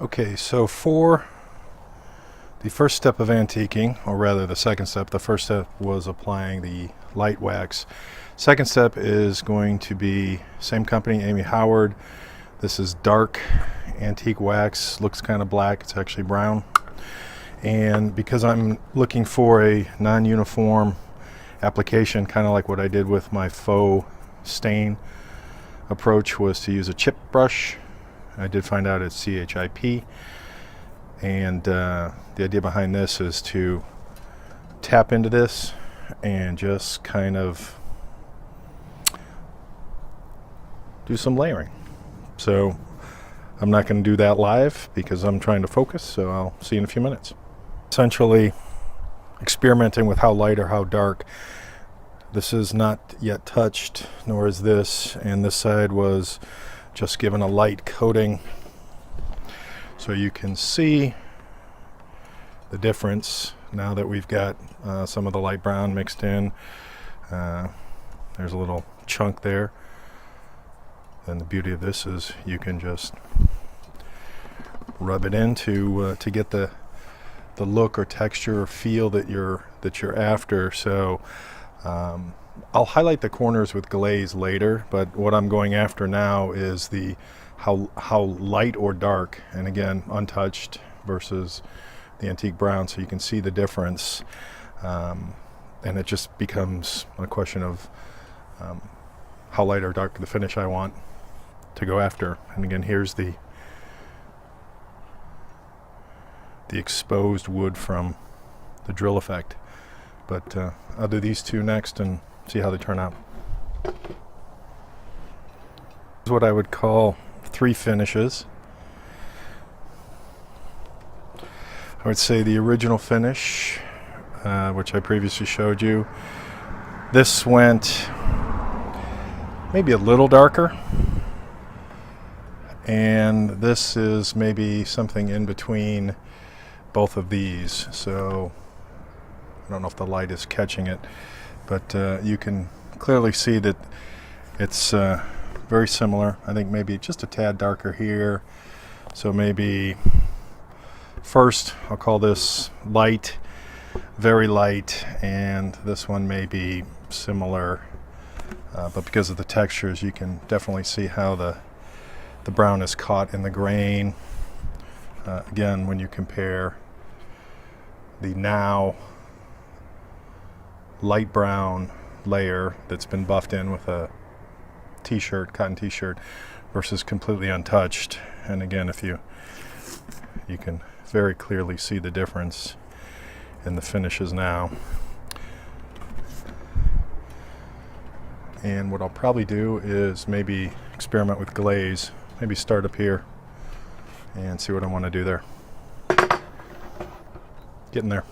Okay, so for the first step of antiquing, or rather the second step, the first step was applying the light wax. Second step is going to be same company, Amy Howard. This is dark antique wax, looks kind of black, it's actually brown. And because I'm looking for a non-uniform application, kind of like what I did with my faux stain approach, was to use a chip brush. I did find out it's CHIP, and the idea behind this is to tap into this and just kind of do some layering. So I'm not going to do that live because I'm trying to focus, so I'll see you in a few minutes. Essentially experimenting with how light or how dark. This is not yet touched, nor is this, and this side was just given a light coating, so you can see the difference now that we've got some of the light brown mixed in. There's a little chunk there, and the beauty of this is you can just rub it in to get the look or texture or feel that you're after. So I'll highlight the corners with glaze later, but what I'm going after now is the how light or dark, and again untouched versus the antique brown, so you can see the difference, and it just becomes a question of how light or dark the finish I want to go after. And again, here's the exposed wood from the drill effect, but I'll do these two next and see how they turn out. This is what I would call three finishes. I would say the original finish, which I previously showed you, this went maybe a little darker, and this is maybe something in between both of these. So I don't know if the light is catching it, but you can clearly see that it's very similar. I think maybe just a tad darker here. So maybe first I'll call this light, very light, and this one may be similar, but because of the textures you can definitely see how the brown is caught in the grain. Again, when you compare the now light brown layer that's been buffed in with a t-shirt, cotton t-shirt, versus completely untouched, and again, if you can very clearly see the difference in the finishes now. And what I'll probably do is maybe experiment with glaze, maybe start up here and see what I want to do there. Getting there.